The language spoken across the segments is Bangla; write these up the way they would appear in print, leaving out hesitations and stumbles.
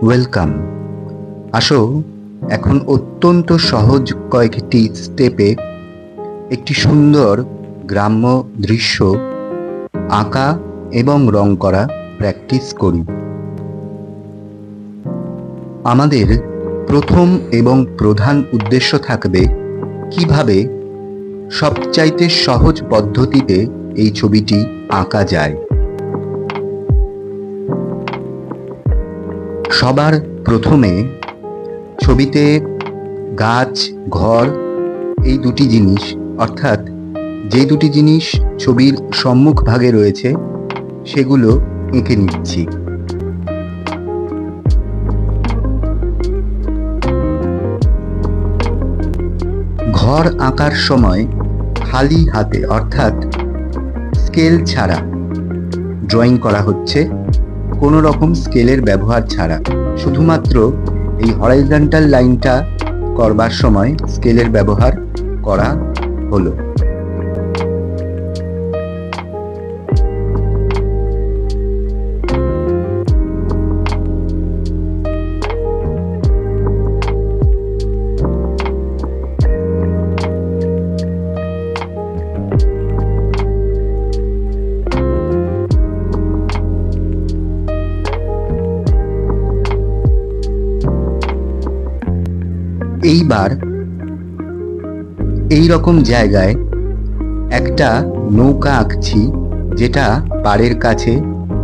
ওয়েলকাম। আসো, এখন অত্যন্ত সহজ কয়েকটি স্টেপে একটি সুন্দর গ্রাম্য দৃশ্য আঁকা এবং রং করা প্র্যাকটিস করি। আমাদের প্রথম এবং প্রধান উদ্দেশ্য থাকবে কিভাবে সবচাইতে সহজ পদ্ধতিতে এই ছবিটি আঁকা যায়। সবার প্রথমে ছবিতে গাছ, ঘর, এই দুটি জিনিস, অর্থাৎ যে দুটি জিনিস ছবির সম্মুখ ভাগে রয়েছে সেগুলো এঁকে নিচ্ছি। ঘর আঁকার সময় খালি হাতে অর্থাৎ স্কেল ছাড়া ড্রয়িং করা হচ্ছে, কোনো রকম স্কেলের ব্যবহার ছাড়া। শুধুমাত্র এই হরাইজন্টাল লাইনটা করবার সময় স্কেলের ব্যবহার করা হলো। এইবার এই রকম জায়গায় একটা নৌকা আঁকছি যেটা পাড়ের কাছে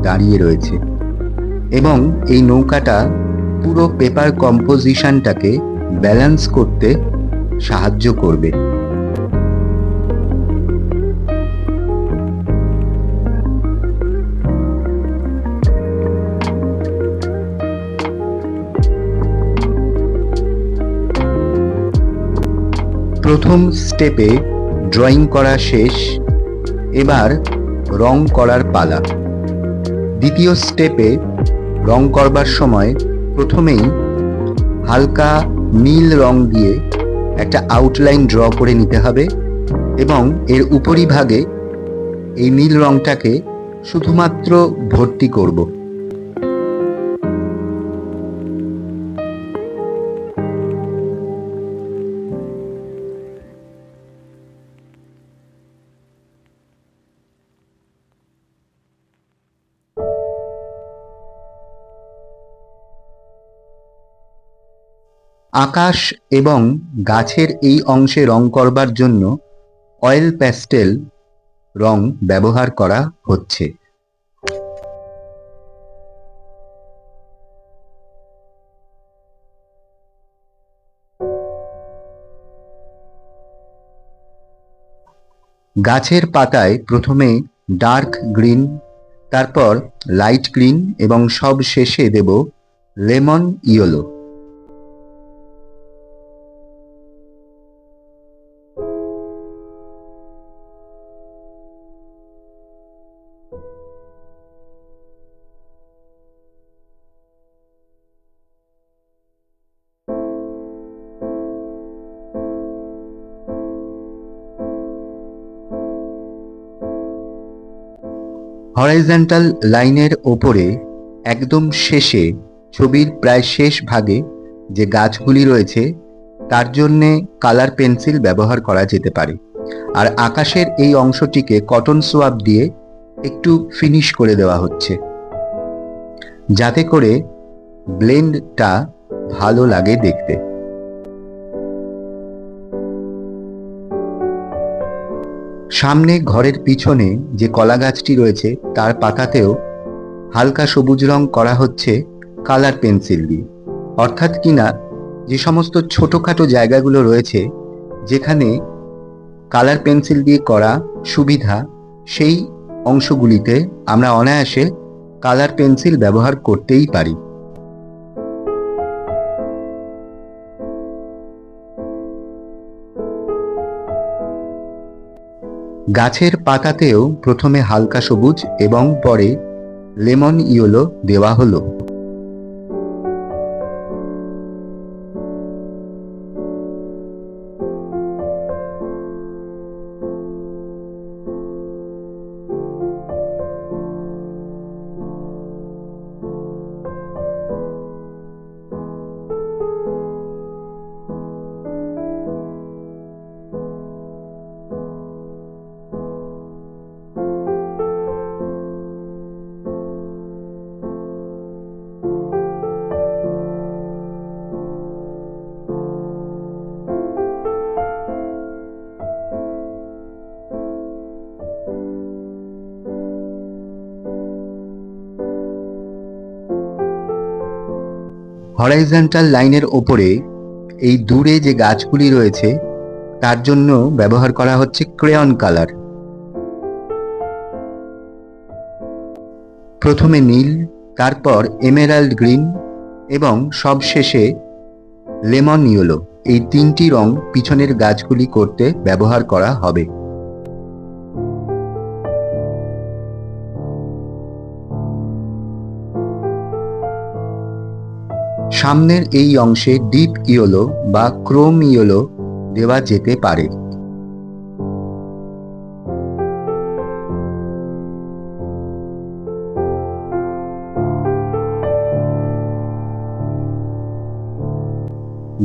দাঁড়িয়ে রয়েছে, এবং এই নৌকাটা পুরো পেপার কম্পোজিশনটাকে ব্যালেন্স করতে সাহায্য করবে। প্রথম স্টেপে ড্রয়িং করা শেষ, এবার রং করার পালা। দ্বিতীয় স্টেপে রং করবার সময় প্রথমেই হালকা নীল রং দিয়ে একটা আউটলাইন ড্র করে নিতে হবে, এবং এর উপরিভাগে এই নীল রংটাকে শুধুমাত্র ভর্তি করব। আকাশ এবং গাছের এই অংশে রং করবার জন্য অয়েল প্যাস্টেল রং ব্যবহার করা হচ্ছে। গাছের পাতায় প্রথমে ডার্ক গ্রিন, তারপর লাইট গ্রিন, এবং সব শেষে দেব লেমন ইয়েলো। হরাইজন্টাল লাইনের ওপরে একদম শেষে ছবির প্রায় শেষ ভাগে যে গাছগুলি রয়েছে তার জন্যে কালার পেন্সিল ব্যবহার করা যেতে পারে। আর আকাশের এই অংশটিকে কটন সোয়াব দিয়ে একটু ফিনিশ করে দেওয়া হচ্ছে, যাতে করে ব্লেন্ডটা ভালো লাগে দেখতে। সামনে ঘরের পিছনে যে কলা গাছটি রয়েছে তার পাতাতেও হালকা সবুজ রং করা হচ্ছে কালার পেন্সিল দিয়ে, অর্থাৎ কিনা যে সমস্ত ছোটখাটো জায়গাগুলো রয়েছে যেখানে কালার পেন্সিল দিয়ে করা সুবিধা, সেই অংশগুলিতে আমরা অনায়াসে কালার পেন্সিল ব্যবহার করতেই পারি। গাছের পাতাতেও প্রথমে হালকা সবুজ এবং পরে লেমন ইয়েলো দেওয়া হলো। হরাইজন্টাল লাইনের ওপরে এই দূরে যে গাছগুলি রয়েছে তার জন্য ব্যবহার করা হচ্ছে ক্রেয়ন কালার। প্রথমে নীল, তারপর এমেরাল্ড গ্রিন এবং সবশেষে লেমন ইয়েলো, এই তিনটি রং পিছনের গাছগুলি করতে ব্যবহার করা হবে। সামনের এই অংশে ডিপ ইয়েলো বা ক্রোম ইয়েলো দেওয়া যেতে পারে।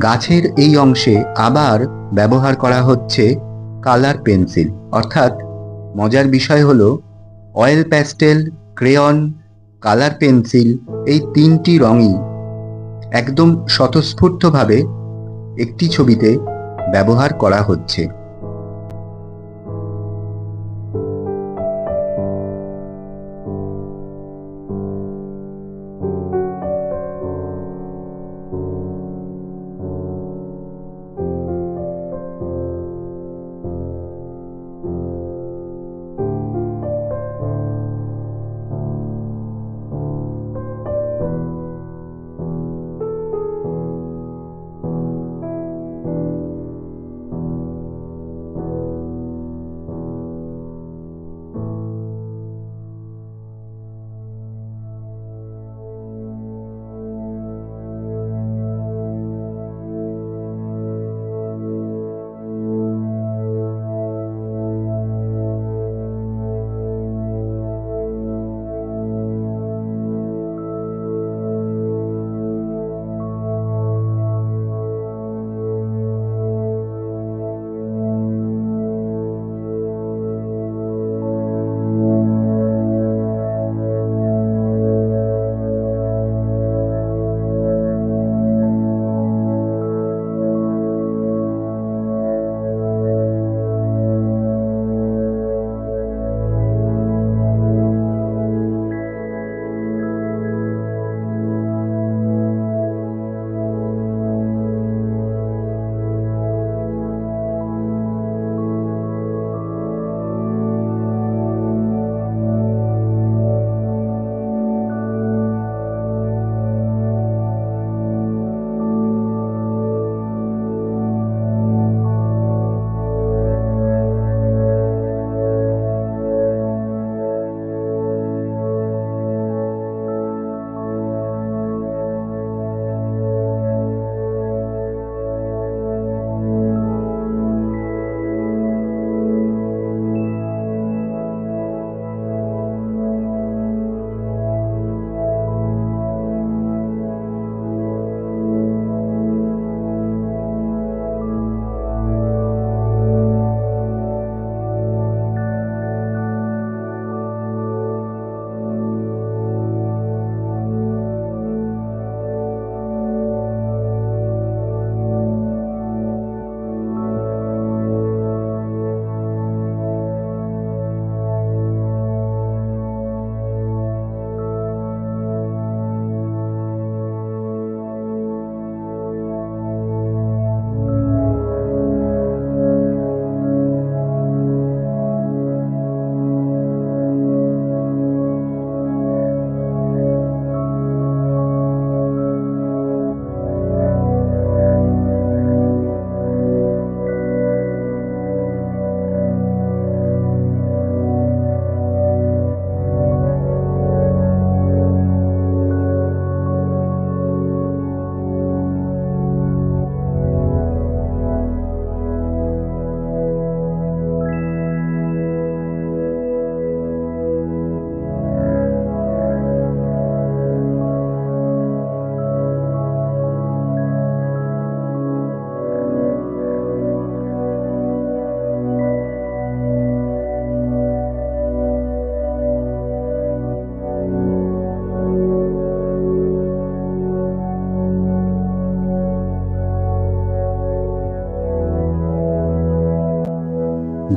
গাছের এই অংশে আবার ব্যবহার করা হচ্ছে কালার পেন্সিল, অর্থাৎ মজার বিষয় হলো oil pastel, crayon, colour pencil এই তিনটি রঙই একদম স্বতঃস্ফূর্তভাবে একটি ছবিতে ব্যবহার করা হচ্ছে।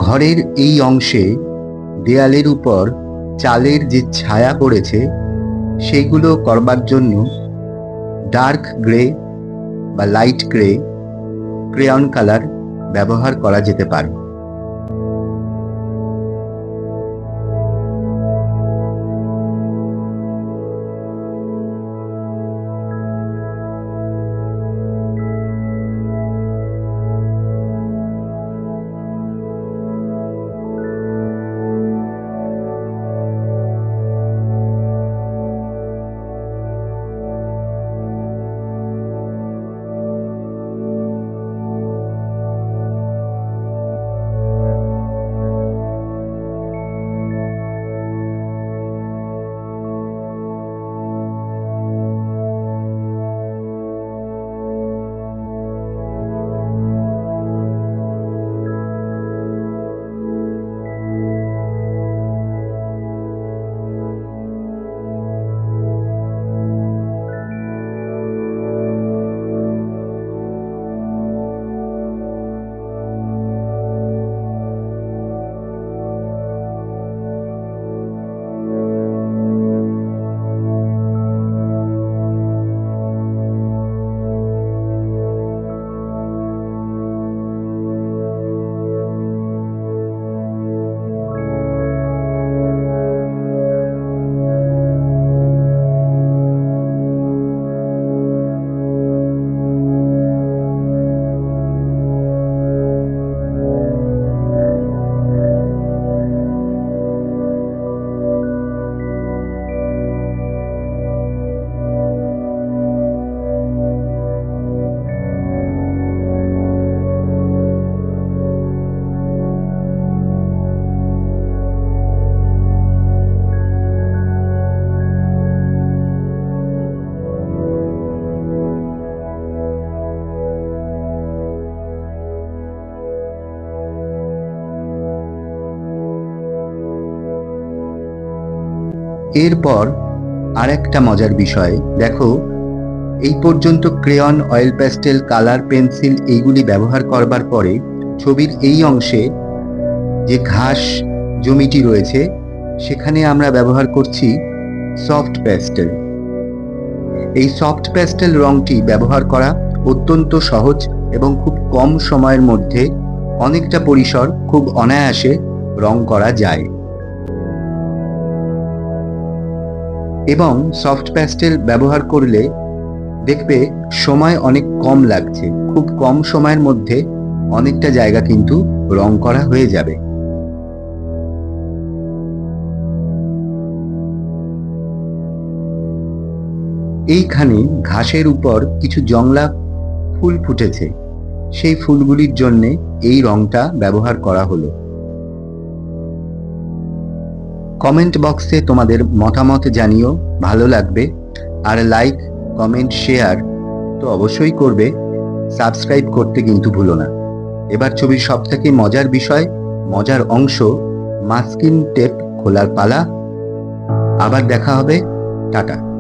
ঘরের এই অংশে দেয়ালের উপর চালের যে ছায়া পড়েছে সেগুলো করবার জন্য ডার্ক গ্রে বা লাইট গ্রে ক্রেয়ন কালার ব্যবহার করা যেতে পারে। এরপর আর একটা মজার বিষয় দেখো, এই পর্যন্ত crayon, oil pastel, colour pencil এইগুলি ব্যবহার করবার পরে ছবির এই অংশে যে ঘাস জমিটি রয়েছে সেখানে আমরা ব্যবহার করছি সফট প্যাস্টেল। এই সফট প্যাস্টেল রংটি ব্যবহার করা অত্যন্ত সহজ এবং খুব কম সময়ের মধ্যে অনেকটা পরিসর খুব অনায়াসে রং করা যায়। এবং সফট প্যাস্টেল ব্যবহার করলে দেখবে সময় অনেক কম লাগছে, খুব কম সময়ের মধ্যে অনেকটা জায়গা কিন্তু রং করা হয়ে যাবে। এইখানে ঘাসের উপর কিছু জংলা ফুল ফুটেছে, সেই ফুলগুলির জন্যে এই রংটা ব্যবহার করা হলো। কমেন্ট বক্সে তোমাদের মতামত জানিও, ভালো লাগবে। আর লাইক, কমেন্ট, শেয়ার তো অবশ্যই করবে, সাবস্ক্রাইব করতে কিন্তু ভুলো না। এবার ছবির সবথেকে মজার বিষয়, মজার অংশ, মাস্কিং টেপ খোলার পালা। আবার দেখা হবে, টাটা।